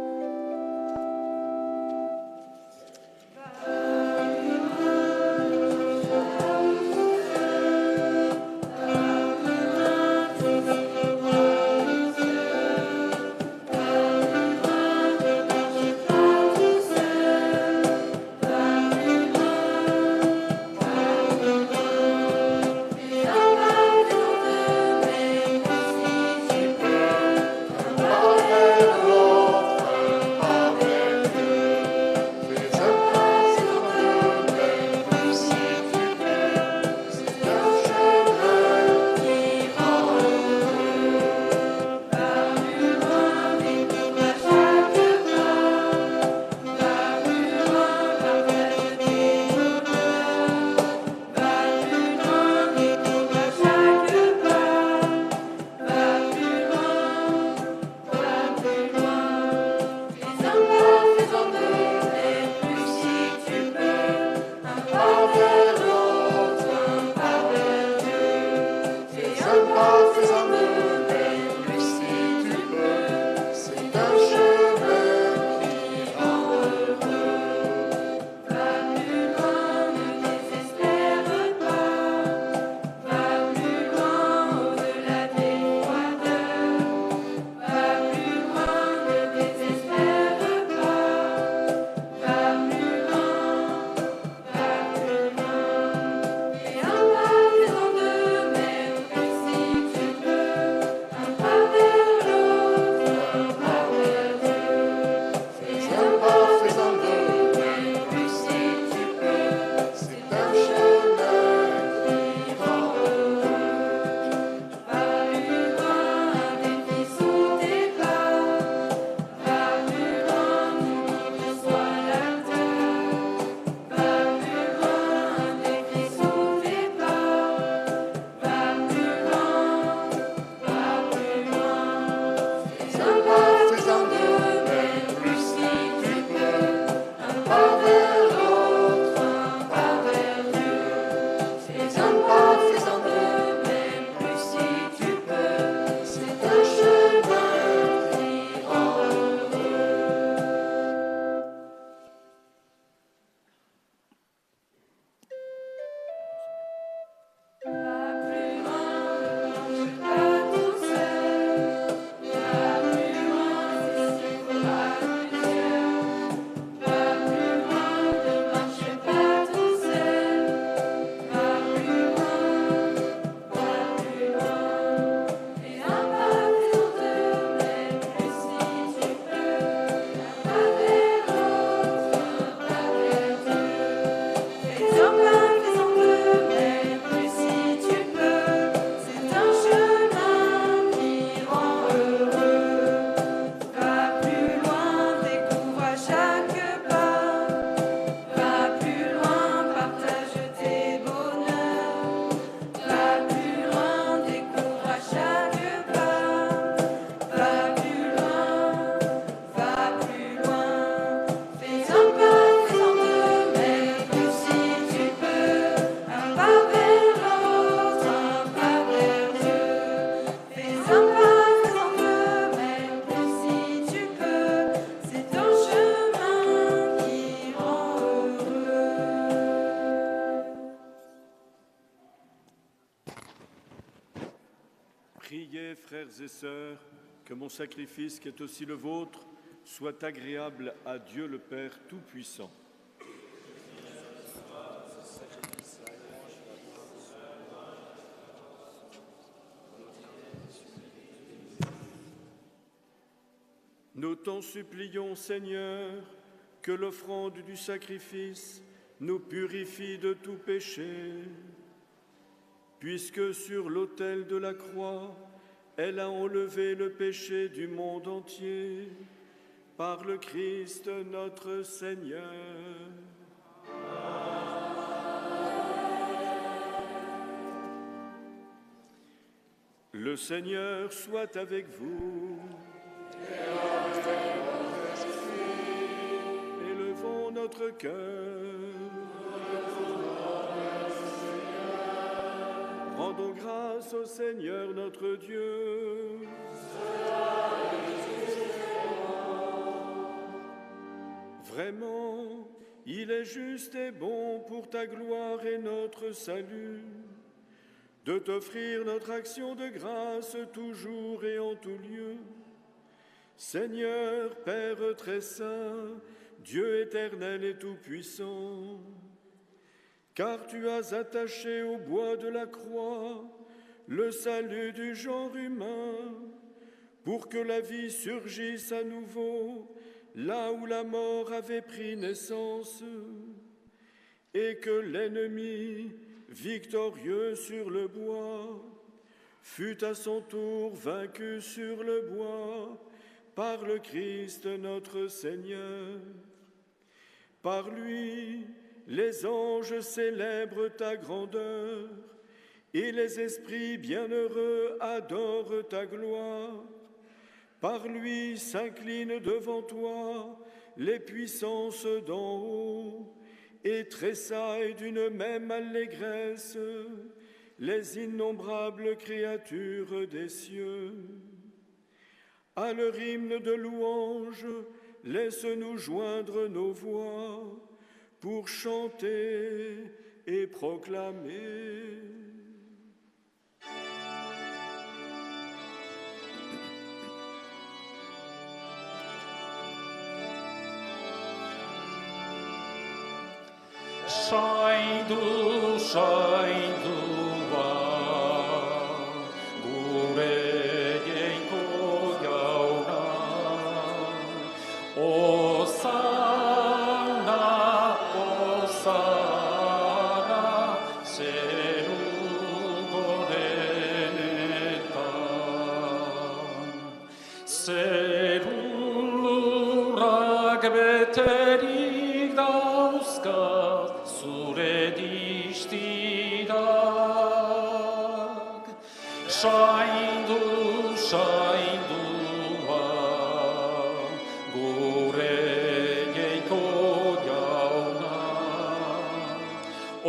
frères et sœurs, que mon sacrifice, qui est aussi le vôtre, soit agréable à Dieu le Père Tout-Puissant. Nous t'en supplions, Seigneur, que l'offrande du sacrifice nous purifie de tout péché, puisque sur l'autel de la croix, elle a enlevé le péché du monde entier, par le Christ notre Seigneur. Le Seigneur soit avec vous. Élevons notre cœur. Rendons grâce au Seigneur notre Dieu. Vraiment, il est juste et bon pour ta gloire et notre salut, de t'offrir notre action de grâce toujours et en tout lieu. Seigneur, Père très saint, Dieu éternel et tout-puissant, car tu as attaché au bois de la croix le salut du genre humain, pour que la vie surgisse à nouveau là où la mort avait pris naissance, et que l'ennemi, victorieux sur le bois, fut à son tour vaincu sur le bois par le Christ notre Seigneur. Par lui, les anges célèbrent ta grandeur, et les esprits bienheureux adorent ta gloire. Par lui s'inclinent devant toi les puissances d'en haut, et tressaillent d'une même allégresse les innombrables créatures des cieux. À leur hymne de louange, laisse-nous joindre nos voix pour chanter et proclamer. Shaidu, shaidu wa gure geiko yauna. Osana, osana, seru goreneta. Seru ragbeterik dauzkat zure distirak. Shaindu, shaindua, gure geiko jauna.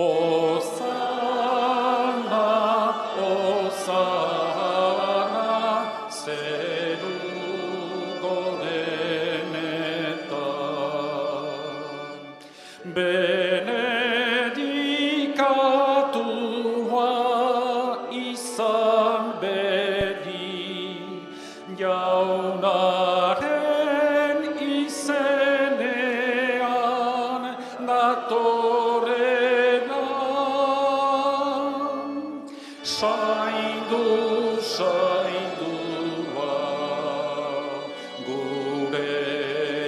Osana, osana, zeru gorenetan. Benedikatua izan bedi, jaunaren izenean datorrena. Zaindu, zaindua, gure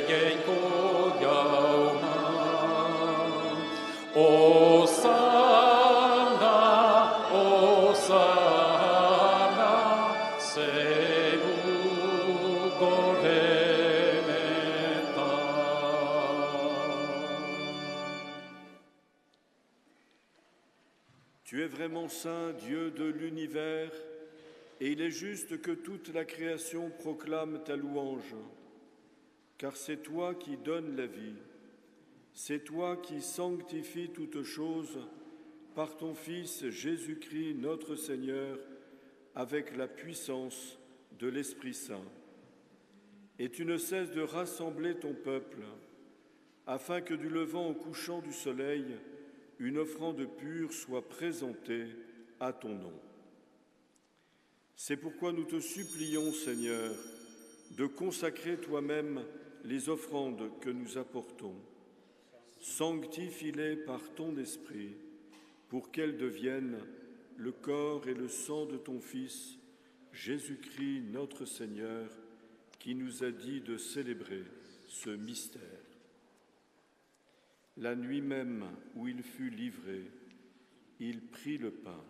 jainko jauna. Osana, osana, zeru gorenetan. Tu es vraiment saint, Dieu de l'univers, et il est juste que toute la création proclame ta louange, car c'est toi qui donnes la vie, c'est toi qui sanctifies toutes choses par ton Fils Jésus-Christ notre Seigneur, avec la puissance de l'Esprit Saint. Et tu ne cesses de rassembler ton peuple, afin que du levant au couchant du soleil, une offrande pure soit présentée à ton nom. C'est pourquoi nous te supplions, Seigneur, de consacrer toi-même les offrandes que nous apportons. Sanctifie-les par ton esprit, pour qu'elles deviennent le corps et le sang de ton Fils, Jésus-Christ notre Seigneur, qui nous a dit de célébrer ce mystère. La nuit même où il fut livré, il prit le pain.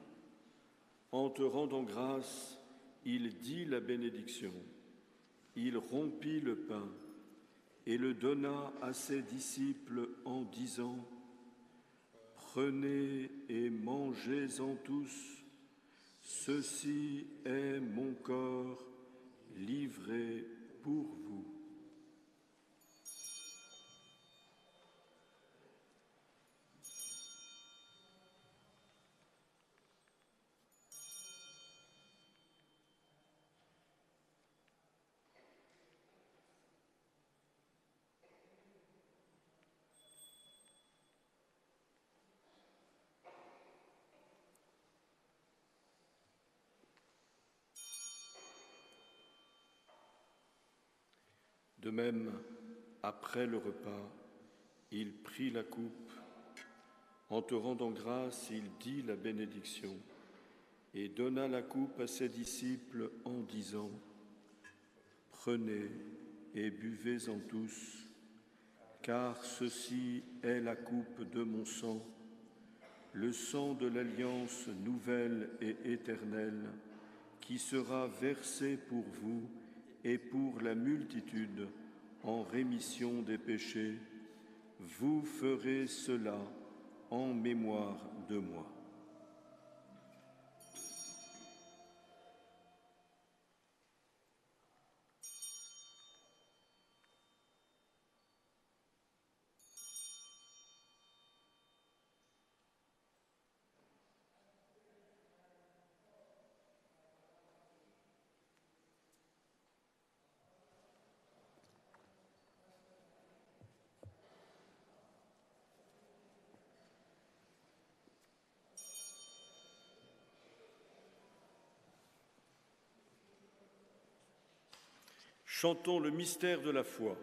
En te rendant grâce, il dit la bénédiction. Il rompit le pain et le donna à ses disciples en disant : « Prenez et mangez-en tous, ceci est mon corps livré pour vous. » De même, après le repas, il prit la coupe. En te rendant grâce, il dit la bénédiction et donna la coupe à ses disciples en disant : « Prenez et buvez-en tous, car ceci est la coupe de mon sang, le sang de l'alliance nouvelle et éternelle, qui sera versé pour vous et pour la multitude en rémission des péchés. Vous ferez cela en mémoire de moi. » Chantons le mystère de la foi.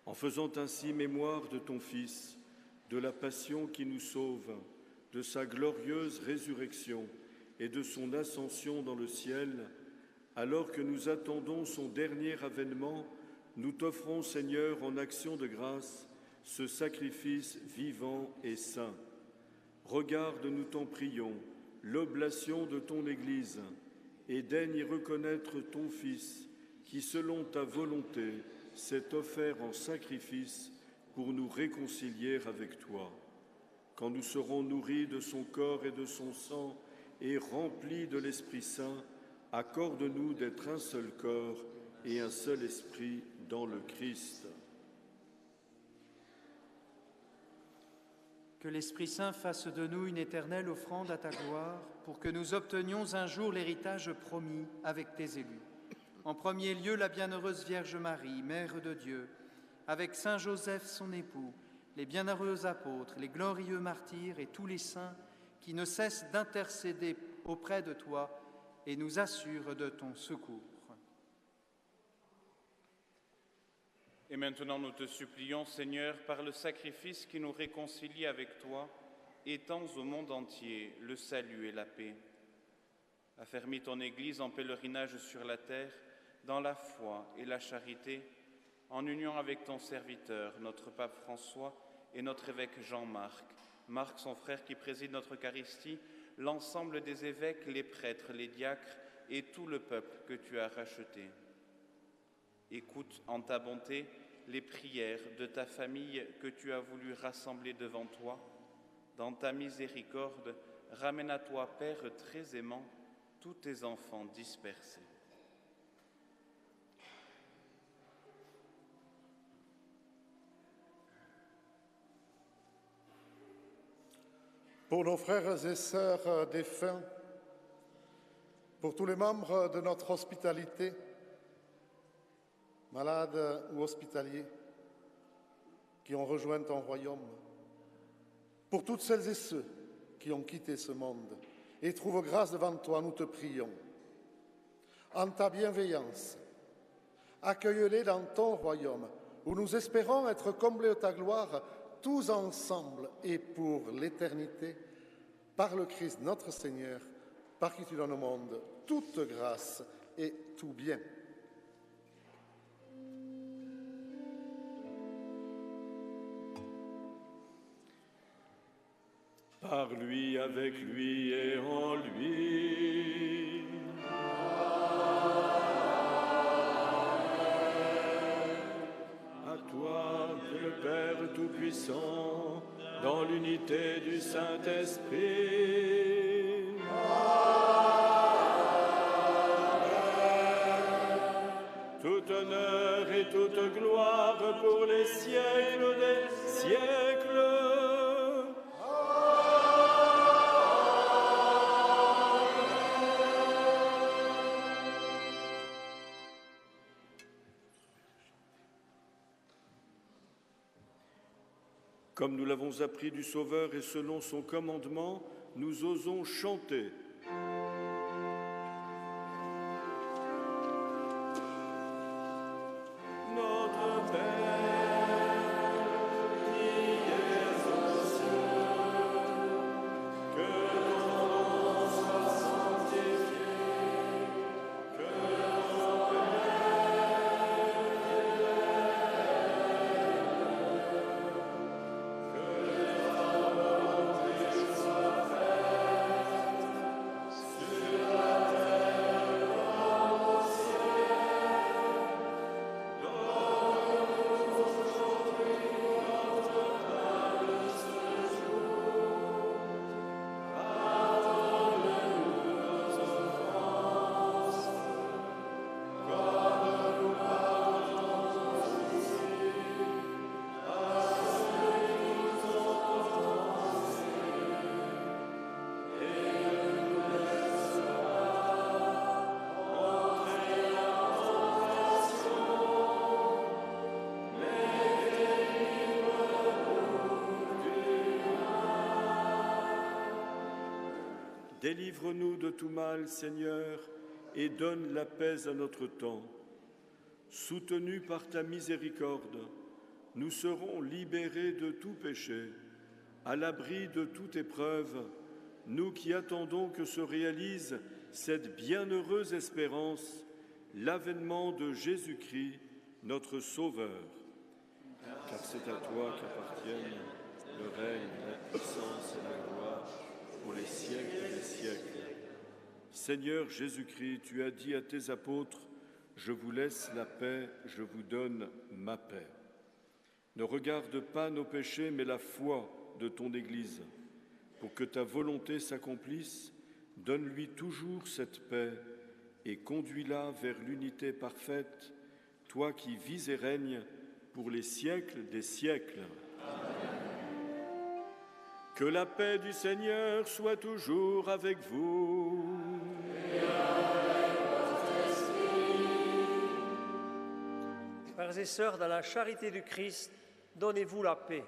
En faisant ainsi mémoire de ton Fils, de la passion qui nous sauve, de sa glorieuse résurrection et de son ascension dans le ciel, alors que nous attendons son dernier avènement, nous t'offrons, Seigneur, en action de grâce, ce sacrifice vivant et saint. Regarde, nous t'en prions, l'oblation de ton Église, et daigne y reconnaître ton Fils, qui, selon ta volonté, s'est offert en sacrifice pour nous réconcilier avec toi. Quand nous serons nourris de son corps et de son sang et remplis de l'Esprit Saint, accorde-nous d'être un seul corps et un seul esprit dans le Christ. Que l'Esprit Saint fasse de nous une éternelle offrande à ta gloire, pour que nous obtenions un jour l'héritage promis avec tes élus. En premier lieu, la bienheureuse Vierge Marie, Mère de Dieu, avec Saint Joseph, son époux, les bienheureux apôtres, les glorieux martyrs et tous les saints qui ne cessent d'intercéder auprès de toi et nous assurent de ton secours. Et maintenant, nous te supplions, Seigneur, par le sacrifice qui nous réconcilie avec toi, étends au monde entier le salut et la paix. Affermis ton Église en pèlerinage sur la terre, dans la foi et la charité, en union avec ton serviteur, notre pape François, et notre évêque Jean-Marc, Marc son frère qui préside notre Eucharistie, l'ensemble des évêques, les prêtres, les diacres et tout le peuple que tu as racheté. Écoute en ta bonté les prières de ta famille que tu as voulu rassembler devant toi, Dans ta miséricorde, ramène à toi, Père très aimant, tous tes enfants dispersés. Pour nos frères et sœurs défunts, pour tous les membres de notre hospitalité, malades ou hospitaliers, qui ont rejoint ton royaume, pour toutes celles et ceux qui ont quitté ce monde et trouvent grâce devant toi, nous te prions. En ta bienveillance, accueille-les dans ton royaume, où nous espérons être comblés de ta gloire, tous ensemble et pour l'éternité, par le Christ notre Seigneur, par qui tu donnes au monde toute grâce et tout bien. Par lui, avec lui et en lui. À toi, Dieu le Père Tout-Puissant, dans l'unité du Saint-Esprit. Tout honneur et toute gloire pour les siècles des siècles. Comme nous l'avons appris du Sauveur et selon son commandement, nous osons chanter. Notre Père, qui es aux cieux, que ton nom soit sanctifié, que ton Délivre-nous de tout mal, Seigneur, et donne la paix à notre temps. Soutenus par ta miséricorde, nous serons libérés de tout péché, à l'abri de toute épreuve, nous qui attendons que se réalise cette bienheureuse espérance, l'avènement de Jésus-Christ, notre Sauveur. Car c'est à toi qu'appartiennent le règne, la puissance et la gloire pour les siècles des siècles. Seigneur Jésus-Christ, tu as dit à tes apôtres, « Je vous laisse la paix, je vous donne ma paix. » Ne regarde pas nos péchés, mais la foi de ton Église. Pour que ta volonté s'accomplisse, donne-lui toujours cette paix et conduis-la vers l'unité parfaite, toi qui vis et règnes pour les siècles des siècles. Amen. Que la paix du Seigneur soit toujours avec vous. Et avec votre esprit. Frères et sœurs, dans la charité du Christ, donnez-vous la paix.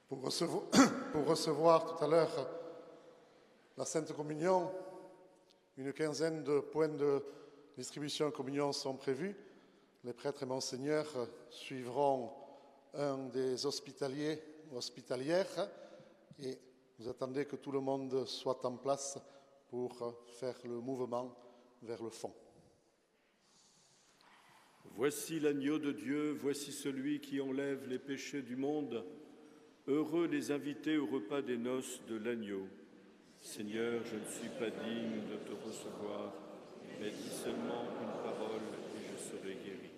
Pour recevoir, pour recevoir tout à l'heure la Sainte Communion, une quinzaine de points de distribution de communion sont prévus. Les prêtres et monseigneurs suivront un des hospitaliers ou hospitalières et vous attendez que tout le monde soit en place pour faire le mouvement vers le fond. Voici l'agneau de Dieu, voici celui qui enlève les péchés du monde. Heureux les invités au repas des noces de l'agneau. Seigneur, je ne suis pas digne de te recevoir, mais dis seulement une parole et je serai guéri.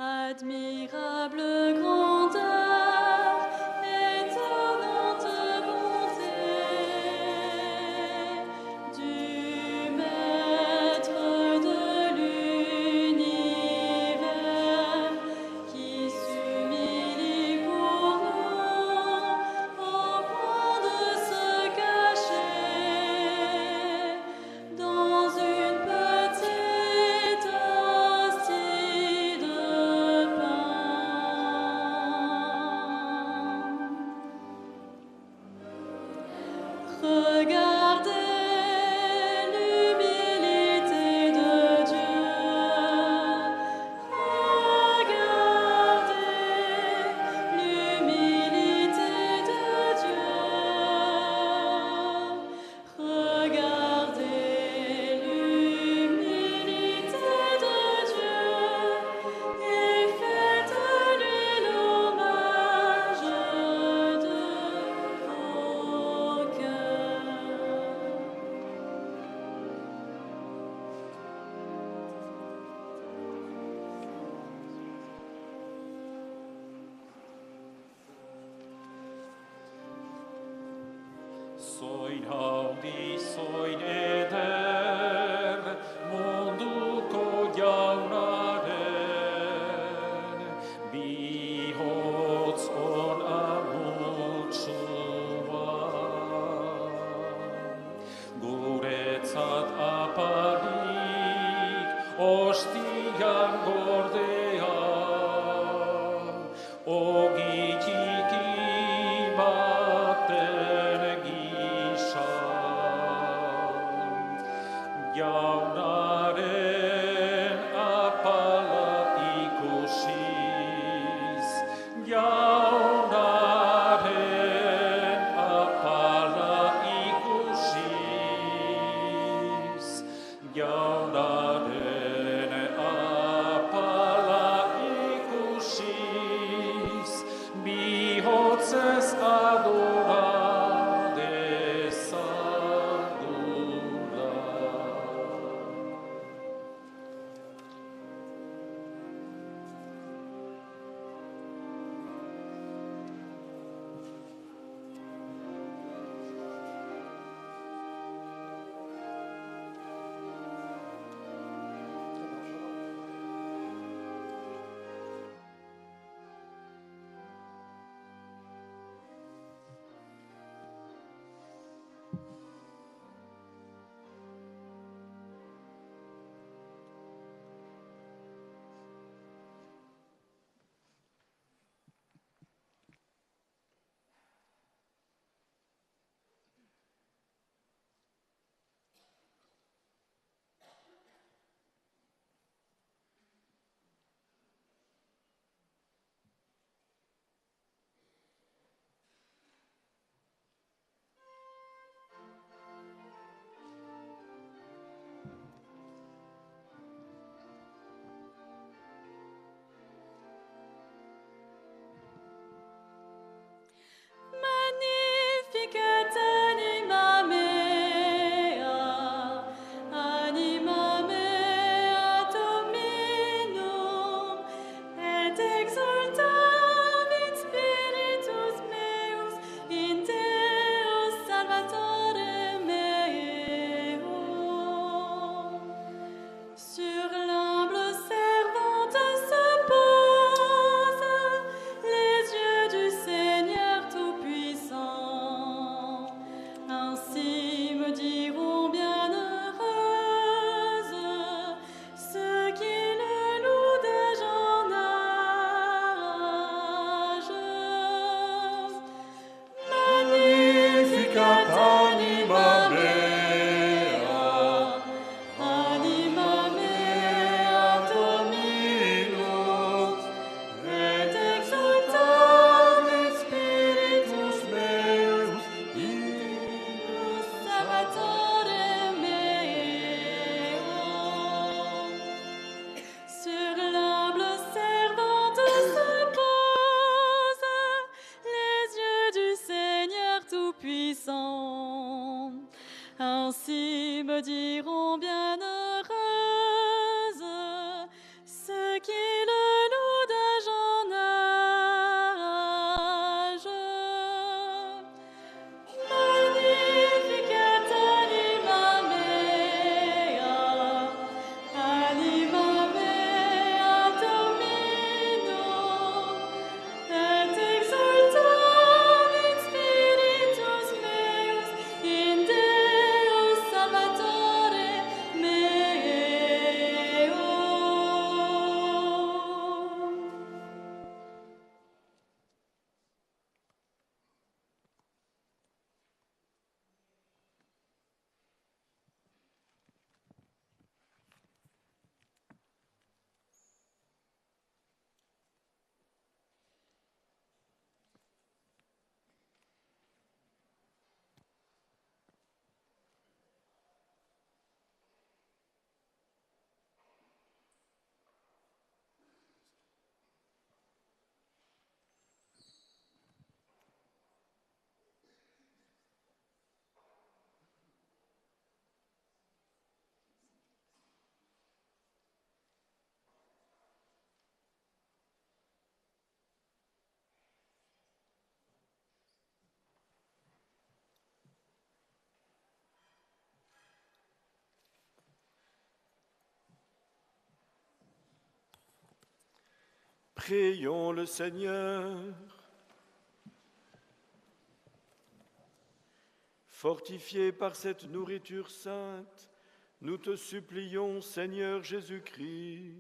Admirable grandeur, étonnante bonté du Maître de l'univers qui s'humilie pour nous au point de se cacher dans une petite hostie de Soin haudi, soin eder, munduko jaunaren, bihotz on amutsua. Guretzat aparik, ostian gordea, ogitiki baten gisa. Jaunaren apala ikusiz, jaunaren apala ikusiz, jaunaren apala ikusiz, bihotzez adora dezagula. Magnificat anima mea, anima mea Dominum, et exultavit spiritus meus in Deo Salvatore meo. Sur l'humble servante se posent les yeux du Seigneur Tout-Puissant. Ainsi me diront bienheureuses ceux qui le louent d'âge en âge. Magnificat anima mea, anima mea Dominum, et exultavit spiritus meus in Salvatore meo. Sur l'humble servante se posent les yeux du Seigneur Tout-Puissant. Ainsi me diront bienheureuses ceux qui le louent Prions le Seigneur. Fortifiés par cette nourriture sainte, nous te supplions, Seigneur Jésus-Christ,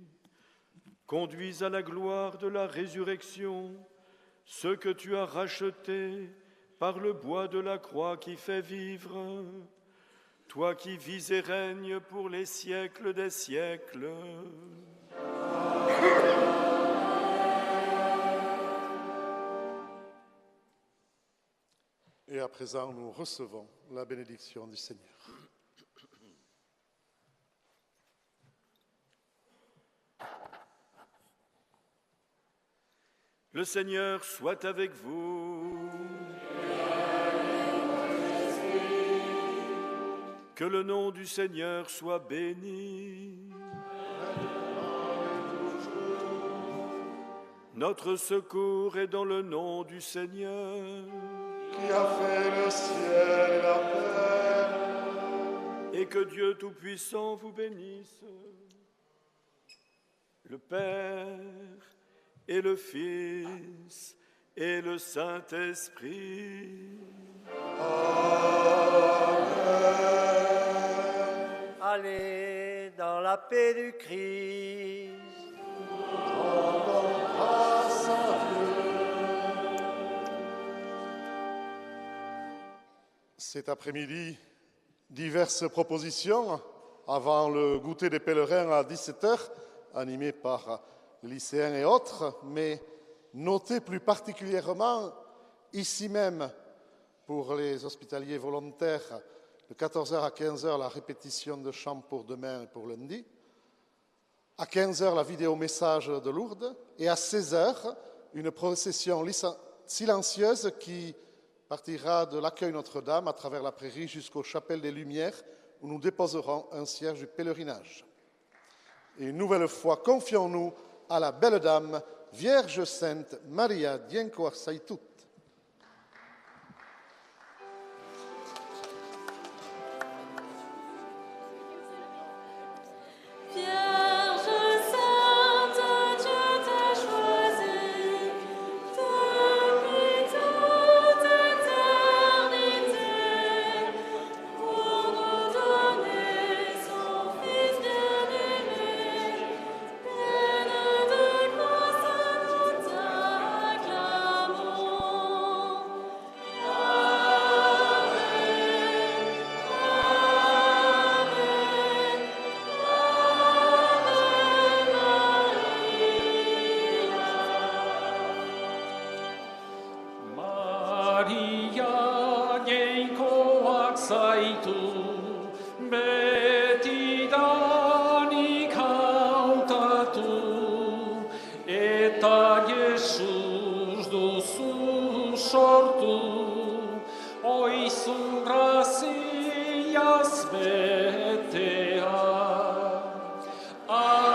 conduis à la gloire de la résurrection ceux que tu as rachetés par le bois de la croix qui fait vivre, toi qui vis et règnes pour les siècles des siècles. Et à présent, nous recevons la bénédiction du Seigneur. Le Seigneur soit avec vous. Que le nom du Seigneur soit béni. Notre secours est dans le nom du Seigneur, Qui a fait le ciel et la terre. et que Dieu Tout-Puissant vous bénisse, le Père et le Fils et le Saint-Esprit. Allez dans la paix du Christ. Cet après-midi, diverses propositions avant le goûter des pèlerins à 17h, animé par les lycéens et autres, mais notez plus particulièrement ici même pour les hospitaliers volontaires de 14h à 15h la répétition de chant pour demain et pour lundi, à 15h la vidéo message de Lourdes et à 16h une procession silencieuse qui partira de l'accueil Notre-Dame à travers la prairie jusqu'aux chapelles des Lumières où nous déposerons un cierge du pèlerinage. Et une nouvelle fois, confions-nous à la belle dame, Vierge Sainte Maria Dienko Arsaitout. Ave,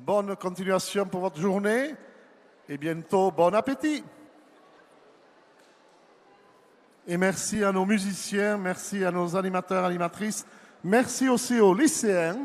bonne continuation pour votre journée et bientôt bon appétit. Et merci à nos musiciens, merci à nos animateurs, animatrices, merci aussi aux lycéens